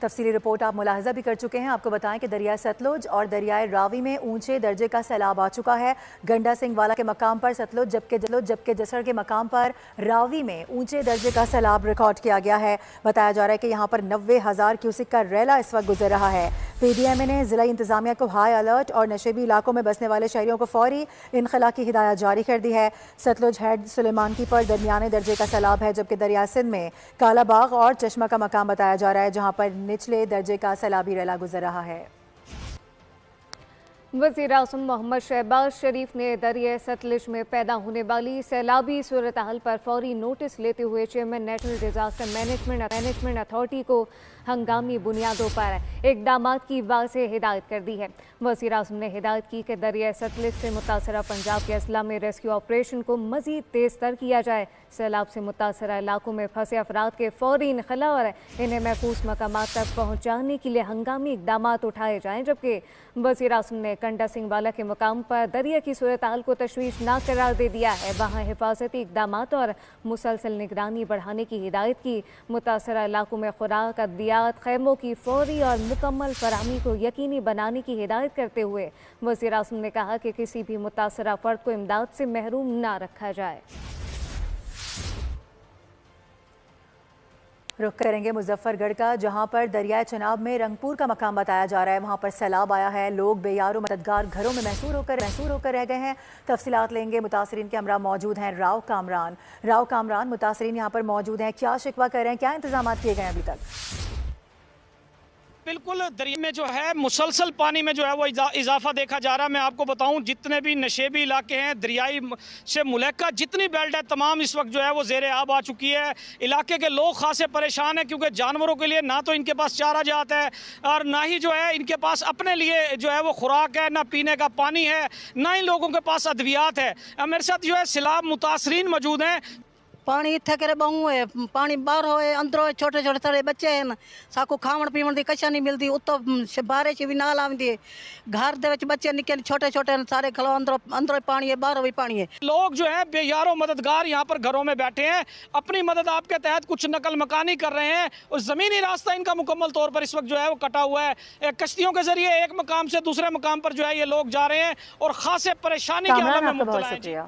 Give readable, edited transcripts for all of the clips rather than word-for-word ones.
تفصیلی رپورٹ آپ ملاحظہ بھی کر چکے ہیں. آپ کو بتائیں کہ دریائے ستلج اور دریائے راوی میں اونچے درجے کا سیلاب آ چکا ہے. گنڈا سنگھ والا کے مقام پر ستلج جبکہ جسڑ کے مقام پر راوی میں اونچے درجے کا سیلاب ریکارڈ کیا گیا ہے. بتایا جا رہا ہے کہ یہاں پر 90,000 کیوسک کا ریلا اس وقت گزر رہا ہے. پی ڈی ایم اے نے ضلعی انتظامیہ کو ہائی الرٹ اور نشیبی علاقوں میں بسنے والے شہریوں کو فوری انخلاء کی ہدایت جاری کر دی ہے. ستلج ہیڈ سلیمان کی پر درمیانے درجے کا سیلاب ہے جبکہ دریائے سندھ میں کالا باغ اور چشمہ کا مقام بتایا جا رہا ہے جہاں پر نچلے درجے کا سیلابی ریلا گزر رہا ہے. وزیر اعظم محمد شہباز شریف نے دریائے ستلج میں پیدا ہونے والی سیلابی صورتحال پر فوری نوٹس لیتے ہوئے chairman national disaster management authority کو ہنگامی بنیادوں پر اقدامات کی واضح ہدایت کر دی ہے. وزیر اعظم نے ہدایت کی کہ دریائے ستلج سے متاثرہ پنجاب کے اضلاع میں ریسکیو آپریشن کو مزید تیز تر کیا جائے. سیلاب سے متاثرہ علاقوں میں پھنسے افراد کے فوری انخلاء اور انہیں محفوظ مقامات تک پہنچانے کے لیے ہنگامی اقدامات اٹھائے جائیں. جبکہ وزیر اعظم نے کنڈا سنگھ والا کے مقام پر دریا کی صورتحال کو تشویشناک قرار دے دیا ہے. وہاں حفاظتی اقدامات اور مسلسل نگرانی بڑھانے کی ہدایت کی. متاثرہ علاقوں میں خوراک، ادویات، خیموں کی فوری اور مکمل فراہمی کو یقینی بنانے کی ہدایت کرتے ہوئے وزیر اعظم نے کہا کہ کسی بھی متاثرہ فرد کو امداد سے محروم نہ رکھا جائے. رخ کریں گے مظفر گڑھ کا جہاں پر دریائے چناب میں رنگپور کا مقام بتایا جا رہا ہے. وہاں پر سیلاب آیا ہے. لوگ بے یار و مددگار گھروں میں محصور ہو کر رہ گئے ہیں. تفصیلات لیں گے. متاثرین کے ہمراہ موجود ہیں راؤ کامران. متاثرین یہاں پر موجود ہیں. کیا شکوہ کر رہے ہیں؟ کیا انتظامات کیے گئے ہیں ابھی تک؟ بالکل دریا میں جو ہے مسلسل پانی میں جو ہے وہ اضافہ دیکھا جا رہا ہے. میں آپ کو بتاؤں جتنے بھی نشیبی علاقے ہیں دریائی سے ملحقہ جتنی بیلٹ ہے تمام اس وقت جو ہے وہ زیر آب آ چکی ہے. علاقے کے لوگ خاصے پریشان ہیں کیونکہ جانوروں کے لیے نہ تو ان کے پاس چارہ جات ہے اور نہ ہی جو ہے ان کے پاس اپنے لیے جو ہے وہ خوراک ہے، نہ پینے کا پانی ہے، نہ ہی لوگوں کے پاس ادویات ہے. میرے ساتھ جو ہے سیلاب متاثرین موجود ہیں. پانی اتنے کرے بہوں ہے، پانی باہر ہوئے اندروں چھوٹے چھوٹے سارے بچے ہیں ساکو کھاون پیون دی کچھ نہیں ملتی. اتو بارش بھی نہ آتی. گھر دے وچ بچے نکے چھوٹے چھوٹے سارے کھلو اندروں پانی ہے، باہر بھی پانی ہے. لوگ جو ہے بے یار و مددگار یہاں پر گھروں میں بیٹھے ہیں. اپنی مدد آپ کے تحت کچھ نقل مکانی کر رہے ہیں اور زمینی راستہ ان کا مکمل طور پر اس وقت جو ہے وہ کٹا ہوا ہے. کشتیوں کے ذریعے ایک مقام سے دوسرے مقام پر جو ہے یہ لوگ جا رہے ہیں اور خاصے پریشانی کی حالت میں مبتلا ہیں.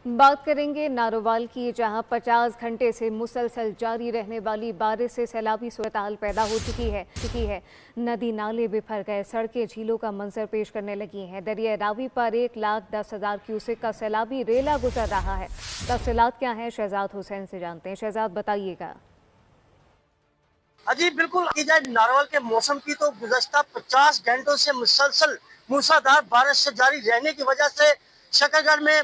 بات کریں گے نارووال کی جہاں 50 گھنٹے سے مسلسل جاری رہنے والی بارش سے سیلابی صورتحال پیدا ہو چکی ہے. ندی نالے بکھر گئے، سڑکیں جھیلوں کا منظر پیش کرنے لگی ہیں. دریائے راوی پر 1,10,000 کیوسک کا سیلابی ریلا گزر رہا ہے. تفصیلات کیا ہیں شہزاد حسین سے جانتے ہیں. شہزاد بتائیے گا. جی بالکل، نارووال کے موسم کی تو گزشتہ 50 گھنٹوں سے مسلسل موسلادھار بارش سے جاری رہنے کی وجہ سے شکر گڑھ میں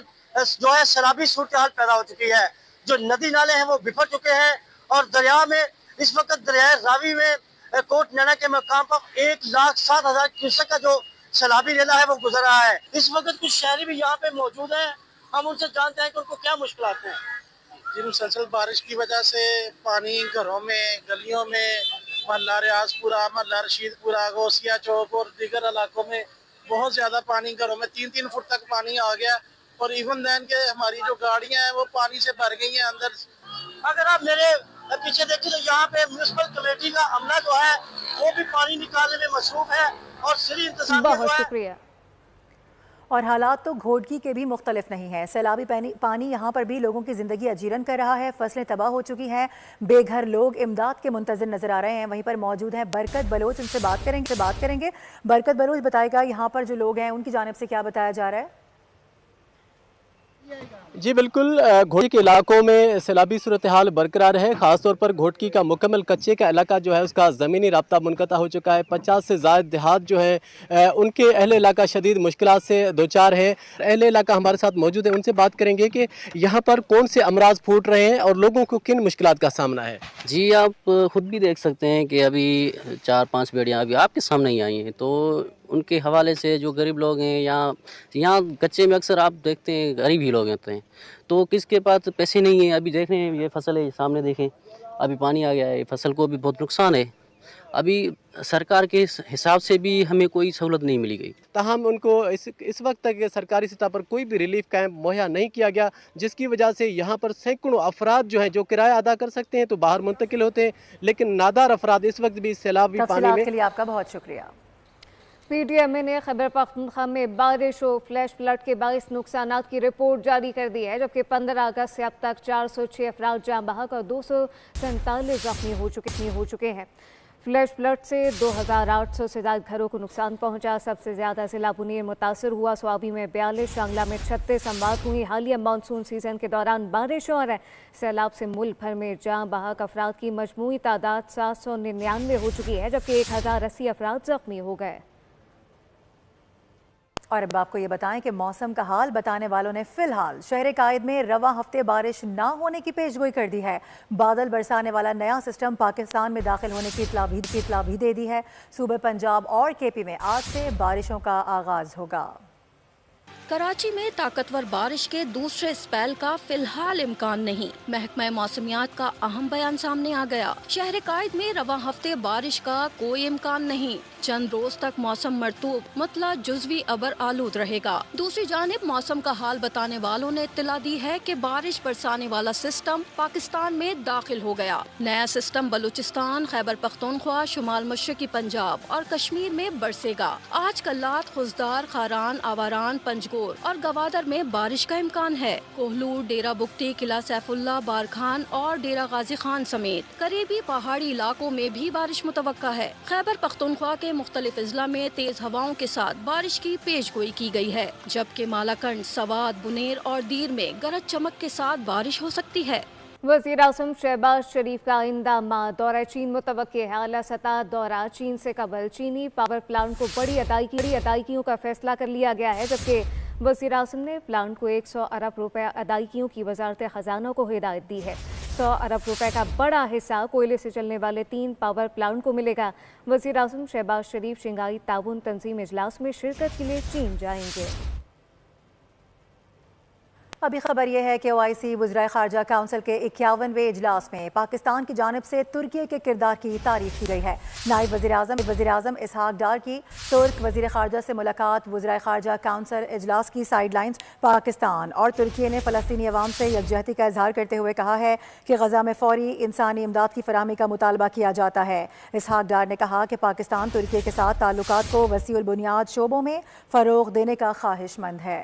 جو ہے سیلابی صورتحال پیدا ہو چکی ہے. جو ندی نالے ہیں وہ بکھر چکے ہیں اور دریا میں اس وقت دریائے راوی میں کوٹ نینا کے مقام پر 1,07,000 کیوسک کا جو سیلابی ریلا ہے وہ گزر رہا ہے. اس وقت کچھ شہری بھی یہاں پہ موجود ہیں. ہم ان سے جانتے ہیں کہ ان کو کیا مشکلات ہیں. جی مسلسل بارش کی وجہ سے پانی گھروں میں، گلیوں میں، محلہ ریاض پورہ، محلہ رشید پورہ، غوثیہ چوک اور دیگر علاقوں میں بہت زیادہ پانی، گھروں میں 3 فٹ تک پانی آ گیا اور ایون دین کے ہماری جو گاڑیاں ہیں وہ پانی سے بھر گئی ہیں اندر. اگر آپ میرے پیچھے دیکھیں تو یہاں پہ میونسپل کمیٹی کا عملہ جو ہے وہ بھی پانی نکالنے میں مصروف ہے اور ضلعی انتظامیہ جو ہے. بہت شکریہ. اور حالات تو گھوٹکی کے بھی مختلف نہیں ہیں. سیلابی پانی یہاں پر بھی لوگوں کی زندگی اجیرن کر رہا ہے. فصلیں تباہ ہو چکی ہیں. بے گھر لوگ امداد کے منتظر نظر آ رہے ہیں. وہیں پر موجود ہیں برکت بلوچ. ان سے بات کریں گے. برکت بلوچ بتائے گا یہاں پر جو لوگ ہیں ان کی جانب سے کیا بتایا جا رہا ہے؟ جی بالکل، گھوٹکی کے علاقوں میں سیلابی صورتحال برقرار ہے. خاص طور پر گھوٹکی کا مکمل کچے کا علاقہ جو ہے اس کا زمینی رابطہ منقطع ہو چکا ہے. 50 سے زائد دیہات جو ہے ان کے اہل علاقہ شدید مشکلات سے دوچار ہے. اہل علاقہ ہمارے ساتھ موجود ہیں، ان سے بات کریں گے کہ یہاں پر کون سے امراض پھوٹ رہے ہیں اور لوگوں کو کن مشکلات کا سامنا ہے. جی آپ خود بھی دیکھ سکتے ہیں کہ ابھی 4-5 بیڑیاں ابھی آپ کے سامنے ہی آئی ہیں. تو ان کے حوالے سے جو غریب لوگ ہیں یہاں کچے میں اکثر آپ دیکھتے ہیں غریب ہی لوگ ہوتے ہیں. تو کس کے پاس پیسے نہیں ہیں. ابھی دیکھ رہے ہیں یہ فصل ہے سامنے، دیکھیں ابھی پانی آ گیا ہے، فصل کو بھی بہت نقصان ہے. अभी सरकार के हिसाब से भी हमें कोई सहूलत नहीं मिली गई। ताहम उनको इस वक्त तक सरकारी सतह पर कोई भी रिलीफ कैंप मुहैया नहीं किया गया, जिसकी वजह से यहाँ पर सैकड़ों अफराद जो हैं जो किराया अदा कर सकते हैं तो बाहर मुंतकिल होते हैं, लेकिन नादार अफराद इस वक्त भी सैलाबी पानी में। के लिए आपका बहुत शुक्रिया। PDMA ने खैबर पख्तूनख्वा में बारिश और फ्लैश फ्लड के बाइस नुकसानात की रिपोर्ट जारी कर दी है, जबकि 15 अगस्त से अब तक 406 अफराद जाँ बहक और 247 जख्मी हो चुके हैं। फ्लैश फ्लड से 2800 से ज़्यादा घरों को नुकसान पहुंचा। सबसे ज़्यादा जिला बुनीर मुतासर हुआ। स्वाबी में 42, शांगला में 36 अमवात हुई। हालिया मानसून सीजन के दौरान बारिश और सैलाब से मुल्क भर में जाँ बहक अफराद की मजमूई तादाद 799 हो चुकी है, जबकि 1080 अफराद जख्मी हो गए। और अब आपको ये बताएं कि मौसम का हाल बताने वालों ने फिलहाल शहर कायद में रवा हफ्ते बारिश ना होने की पेशगोई कर दी है। बादल बरसाने वाला नया सिस्टम पाकिस्तान में दाखिल होने की इत्तला भी दे दी है। सूबे पंजाब और KP में आज से बारिशों का आगाज होगा। कराची में ताकतवर बारिश के दूसरे स्पेल का फिलहाल इम्कान नहीं। महकमा मौसमियात का अहम बयान सामने आ गया। शहर कायद में रवा हफ्ते बारिश का कोई इम्कान नहीं। चंद रोज तक मौसम मरतूब मतला जुज़वी अबर आलूद रहेगा। दूसरी जानिब मौसम का हाल बताने वालों ने इत्तला दी है कि बारिश बरसाने वाला सिस्टम पाकिस्तान में दाखिल हो गया। नया सिस्टम बलूचिस्तान, खैबर पख्तूनख्वा, शुमाल मशरकी पंजाब और कश्मीर में बरसेगा। आज कल्लात, खुजदार, खारान, आवारान, पंजगोर और गवादर में बारिश का इम्कान है। कोहलूर, डेरा बुगटी, किला सैफुल्ला, बारखान और डेरा गाजी खान समेत करीबी पहाड़ी इलाकों में भी बारिश मुतवक्का है। खैबर पख्तूनख्वा के मुख्तलिफ अजला में तेज हवाओं के साथ बारिश की पेशगोई की गई है, जबकि मालाकंड, सवात, बुनेर और दीर में गरज चमक के साथ बारिश हो सकती है। वज़ीर आज़म शहबाज शरीफ का आइंदा माह दौरा चीन मुतवक्के है। आला सतह दौरा चीन से कबल चीनी पावर प्लांट को बड़ी अदायगियों का फैसला कर लिया गया है, जबकि वज़ीर आज़म ने प्लांट को 100 अरब रुपए अदायगियों की वजारत खजाना को हिदायत दी है। 100 अरब रुपए का बड़ा हिस्सा कोयले से चलने वाले 3 पावर प्लांट को मिलेगा। वज़ीर आज़म शहबाज शरीफ शंघाई ताउन तंजीम इजलास में शिरकत के लिए चीन जाएंगे। अभी खबर यह है कि OIC वज़राए ख़ारजा काउंसिल के 51वें इजलास में पाकिस्तान की जानिब से तुर्की के किरदार की तारीफ की गई है। नायब वज़ीर आज़म इसहाक डार की तुर्क वज़ीर ख़ारजा से मुलाकात। वज़राए ख़ारजा काउंसिल इजलास की साइडलाइंस। पाकिस्तान और तुर्की ने फ़लस्तीनी अवाम से यकजहती का इजहार करते हुए कहा है कि गज़ा में फ़ौरी इंसानी इमदाद की फराहमी का मुतालबा किया जाता है। इसहाक डार ने कहा कि पाकिस्तान तुर्की के साथ ताल्लुकात को वसीउल बुनियाद शोबों में फ़रोग़ देने का ख्वाहिशमंद है।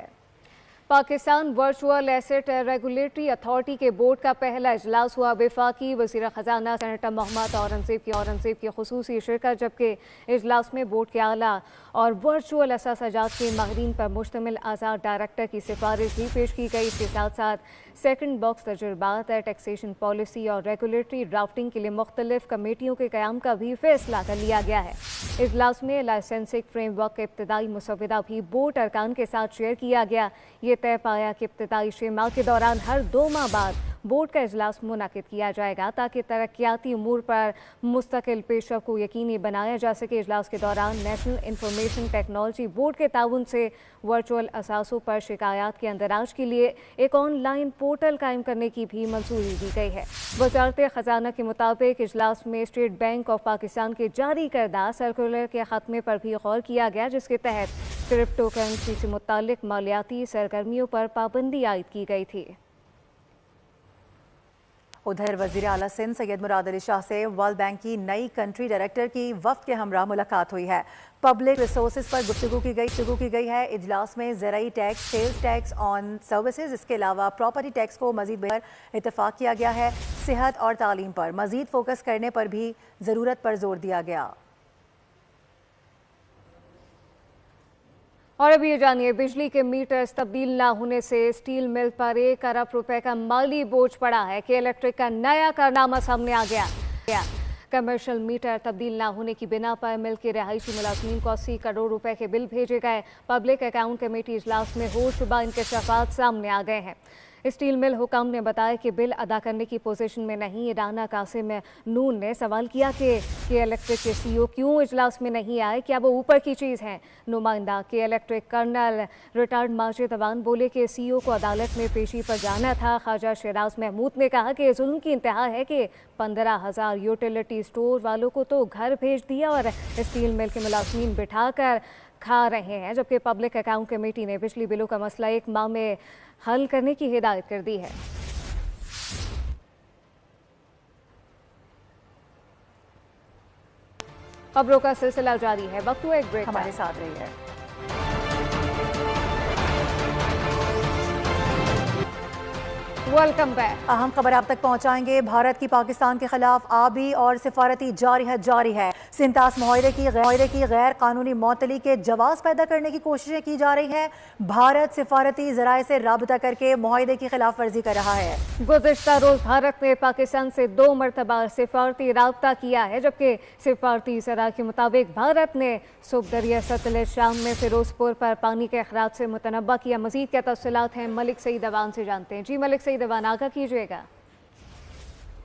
Pakistan virtual asset regulatory authority के बोर्ड का पहला इजलास हुआ। वफाकी वज़ीर ख़जाना सेनेटर मोहम्मद औरंगज़ेब की खुसूसी शिरकत, जबकि इजलास में बोर्ड के आला और वर्चुअल असासाजात के माहिरीन पर मुश्तमिल आज़ाद डायरेक्टर की सिफारिश भी पेश की गई। इसके साथ साथ सेकंड बॉक्स तजुर्बात, टैक्सेशन पॉलिसी और रेगुलेटरी ड्राफ्टिंग के लिए मुख्तलिफ कमेटियों के क़याम का भी फैसला कर लिया गया है। इजलास में लाइसेंसिंग फ्रेमवर्क का इब्तदाई मुसविदा भी बोर्ड अरकान के साथ शेयर किया गया। ये तय पाया कि इब्तदाई शेमाह के दौरान हर 2 माह बाद बोर्ड का इजलास मुनाकिद किया जाएगा, ताकि तरक्याती उमूर पर मुस्तकिल पेशरफ्त को यकीनी बनाया जा सके। इजलास के दौरान नेशनल इंफॉर्मेशन टेक्नोलॉजी बोर्ड के ताउन से वर्चुअल असासों पर शिकायत के अंदराज के लिए एक ऑनलाइन पोर्टल कायम करने की भी मंजूरी दी गई है। वजारत ख़जाना के मुताबिक इजलास में स्टेट बैंक ऑफ पाकिस्तान के जारी करदा सर्कुलर के ख़त्मे पर भी गौर किया गया, जिसके तहत क्रिप्टो करेंसी से मुताल्लिक मालियाती सरगर्मियों पर पाबंदी आयद की गई थी। उधर वज़ीर आला सिंध सैयद मुराद अली शाह से वर्ल्ड बैंक की नई कंट्री डायरेक्टर की वफ्द के हमरा मुलाकात हुई है। पब्लिक रिसोर्सेज पर गुफ्तगू की गई है। इजलास में ज़राई tax, sales tax on services, इसके अलावा प्रॉपर्टी टैक्स को मज़ीद बेहतर इत्तफाक किया गया है। सेहत और तालीम पर मज़ीद फोकस करने पर भी ज़रूरत पर जोर दिया गया। और अब ये जानिए, बिजली के मीटर्स तब्दील ना होने से स्टील मिल पर 1 अरब रुपए का माली बोझ पड़ा है कि इलेक्ट्रिक का नया कारनामा सामने आ गया। कमर्शियल मीटर तब्दील ना होने की बिना पर मिल के रहायशी मुलाजमीन को 80 करोड़ रुपए के बिल भेजे गए। पब्लिक अकाउंट कमेटी इजलास में होशरुबा इंकशाफात सामने आ गए हैं। स्टील मिल हुकाम ने बताया कि बिल अदा करने की पोजीशन में नहीं। राना कासिम नून ने सवाल किया कि इलेक्ट्रिक के सीईओ क्यों इजलास में नहीं आए, क्या वो ऊपर की चीज़ हैं। नुमाइंदा K electric colonel retired Majid Awan बोले कि सीईओ को अदालत में पेशी पर जाना था। ख्वाजा शहराज महमूद ने कहा कि जुल्म की इंतहा है कि 15,000 यूटिलिटी स्टोर वालों को तो घर भेज दिया और स्टील मिल के मुलाजमीन बिठा कर खा रहे हैं, जबकि पब्लिक अकाउंट कमेटी ने बिजली बिलों का मसला 1 माह में हल करने की हिदायत कर दी है। खबरों का सिलसिला जारी है, वक्त हुआ एक ब्रेक। हमारे साथ रही है। Welcome back. अहम खबर आप तक पहुंचाएंगे। भारत की पाकिस्तान के खिलाफ आबी और सिफारती जारी है। सिंतास मुआहदे की गैर कानूनी मअतली के जवाब पैदा करने की कोशिशें की जा रही है। भारत सिफारती जराए से राबता करके मुआहदे की खिलाफ वर्जी कर रहा है। गुज़िश्ता रोज भारत ने पाकिस्तान से 2 मरतबा सिफारती राबता किया है, जबकि सिफारती जरा के मुताबिक भारत ने सुबह दरिया सतलज शाम में फिरोजपुर पर पानी के अखराज से मुतनब्बा किया। मजीद क्या तफसीलात हैं मलिक सईद अवान से जानते हैं। जी मलिक सईद अवान, आगाह कीजिएगा।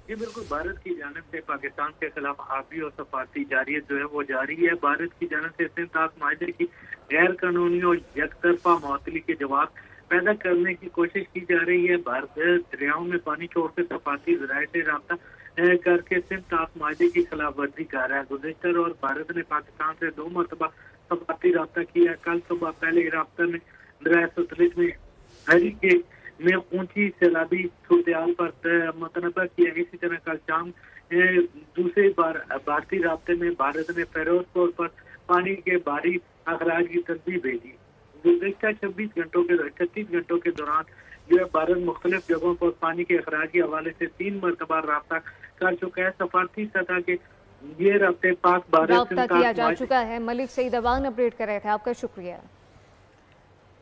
जी बिल्कुल, भारत की जानिब से पाकिस्तान के खिलाफ आबी और सफारती जारियत जो है वो जारी है। भारत की जानिब से सिंतास मुआहदे की गैर कानूनी और यकतरफा मुअत्तली के जवाब पैदा करने की कोशिश की जा रही है। भारत दरियाओं में पानी छोड़कर सफारती जराए से राब्ता करके सिंतास मुआहदे की खिलाफ वर्जी कर रहा है। गुज़िश्ता रोज भारत ने पाकिस्तान से 2 मरतबा सफारती राब्ता किया। कल सुबह पहले राब्ता में दरिया सतलज में हरी में ऊंची सैलाबी सूरत पर मुतनब्बा किया। इसी तरह कल शाम दूसरी बार भारतीय राब्ते में भारत ने फिरोजपुर पर पानी के भारी अखराज की तस्वीर भेजी। गुज़िश्ता 36 घंटों के दौरान जो है भारत मुख्तलिफ जगहों पर पानी के अखराज के हवाले से 3 मरतबा राब्ता कर चुका है। सफारती सतह के ये राब्ते पाक भारत राब्ता किया जा चुका है। मलिक सईद अवान अपडेट कर रहे थे, आपका शुक्रिया।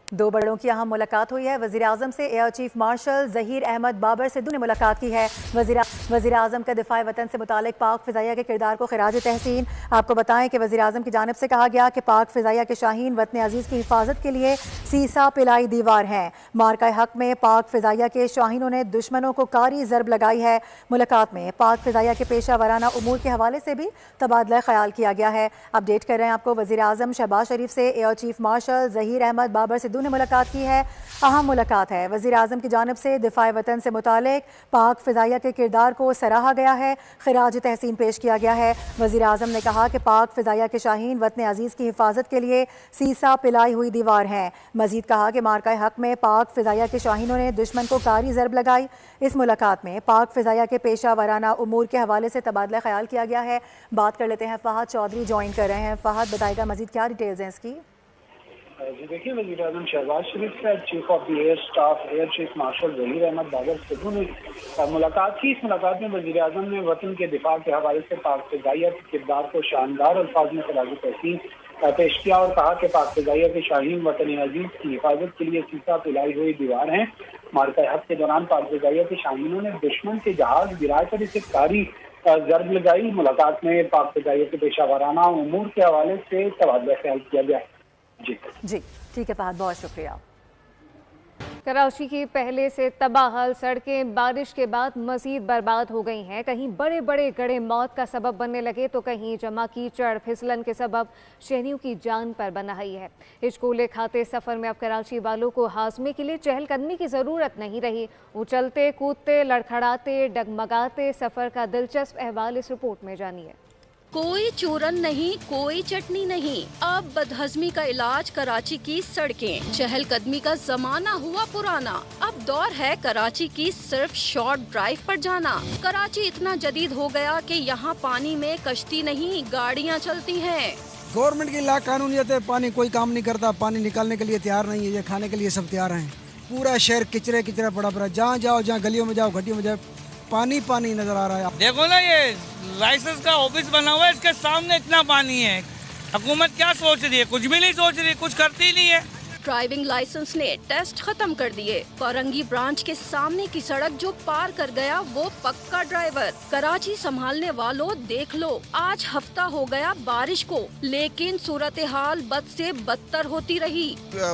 2 बड़ों की अहम मुलाकात हुई है। वज़ीर आज़म से air chief marshal Zaheer Ahmed Babar Sidhu ने मुलाकात की है। वज़ीर आज़म का दिफाए वतन से मुतालिक पाक फ़िज़ाइया के किरदार को खिराज तहसीन। आपको बताएं कि वज़ीर आज़म की जानिब से कहा गया कि पाक फ़िज़ाइया के शाहीन वतन अज़ीज़ की हिफाजत के लिए सीसा पिलाई दीवार हैं। मार्का हक में पाक फ़िज़ाइया के शाहीनों ने दुश्मनों को कारी ज़रब लगाई है। मुलाकात में पाक फ़िज़ाइया के पेशा वराना उमूर के हवाले से भी तबादला ख्याल किया गया है। अपडेट कर रहे हैं आपको। वज़ीर आज़म शहबाज शरीफ से air chief marshal Zaheer Ahmed Babar Sidhu ने मुलाकात की है। अहम मुलाकात है। वज़ीर आज़म की जानिब से दिफाए वतन से मुतालिक पाक फ़िज़ाइया के किरदार को सराहा गया है, खिराज तहसीन पेश किया गया है। वज़ीर आज़म ने कहा कि पाक फ़िज़ाइया के शाहीन वतन अज़ीज़ की हिफाजत के लिए सीसा पिलाई हुई दीवार हैं। मज़ीद कहा कि मार्का हक में पाक फ़िज़ाइया के शाहीनों ने दुश्मन को कारी ज़रब लगाई। इस मुलाकात में पाक फ़िज़ाइया के पेशा वराना उमूर के हवाले से तबादला ख्याल किया गया है। बात कर लेते हैं, फ़हद चौधरी ज्वाइन कर रहे हैं। फ़हद, बताएगा मज़ीद क्या डिटेल्स हैं इसकी? जी देखिए, वज़ीर आज़म शहबाज शरीफ से chief of the air staff air chief marshal Zaheer Ahmed Babar Sidhu ने मुलाकात की। इस मुलाकात में वज़ीर आज़म ने वतन के दिफा के हवाले से पाक फ़िज़ाइया के किरदार को शानदार अल्फाज में खिराज तहसीन पेश किया और कहा कि पाक फ़िज़ाइया के शाहीन वतन अज़ीज़ की हिफाजत के लिए सीसा पिलाई हुई दीवार हैं। मार्का हक के दौरान पाक फ़िज़ाइया के शाहीनों ने दुश्मन के जहाज गिराकर इसे कारी ज़रब लगाई। मुलाकात में पाक फ़िज़ाइया के पेशा वराना उमूर के हवाले से तबादला ख्याल किया गया। जी ठीक है फहद, बहुत शुक्रिया। कराची की पहले से तबाहल सड़कें बारिश के बाद मजीद बर्बाद हो गई हैं। कहीं बड़े बड़े गड्ढे मौत का सबब बनने लगे तो कहीं जमा कीचड़ फिसलन के सबब शहरियों की जान पर बनाई है। हिचकोले खाते सफ़र में अब कराची वालों को हाजमे के लिए चहलकदमी की ज़रूरत नहीं रही। उछलते कूदते लड़खड़ाते डगमगाते सफ़र का दिलचस्प अहवाल इस रिपोर्ट में जानिए। कोई चूरन नहीं, कोई चटनी नहीं, अब बदहजमी का इलाज कराची की सड़कें। चहलकदमी का जमाना हुआ पुराना, अब दौर है कराची की सिर्फ शॉर्ट ड्राइव पर जाना। कराची इतना जदीद हो गया कि यहाँ पानी में कश्ती नहीं गाड़ियाँ चलती हैं। गवर्नमेंट की लाकानूनियत है, पानी कोई काम नहीं करता, पानी निकालने के लिए तैयार नहीं है, ये खाने के लिए सब तैयार हैं। पूरा शहर किचरे किचरा पड़ा पड़ा, जहाँ जाओ जहाँ गलियों में जाओ घटियों में जाओ पानी पानी नजर आ रहा है। देखो ना, ये लाइसेंस का ऑफिस बना हुआ है, इसके सामने इतना पानी है। हुकूमत क्या सोच रही है? कुछ भी नहीं सोच रही, कुछ करती ही नहीं है। ड्राइविंग लाइसेंस ने टेस्ट खत्म कर दिए। फौरंगी ब्रांच के सामने की सड़क जो पार कर गया वो पक्का ड्राइवर। कराची संभालने वालों देख लो, आज हफ्ता हो गया बारिश को, लेकिन सूरत हाल बद से बदतर होती रही।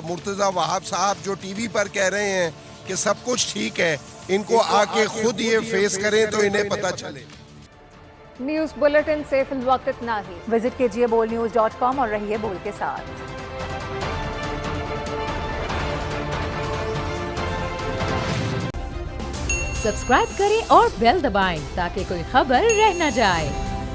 मुर्तजा वहाब साहब जो टीवी पर कह रहे हैं کہ سب کچھ ٹھیک ہے، ان کو آ کے خود یہ فیس کریں تو انہیں پتہ چلے۔ نیوز بلیٹن سے فی الوقت اتنا ہی۔ وزٹ کیجیے bolnews.com اور رہیے بول کے ساتھ۔ سبسکرائب کریں اور بیل دبائیں تاکہ کوئی خبر رہ نہ جائے۔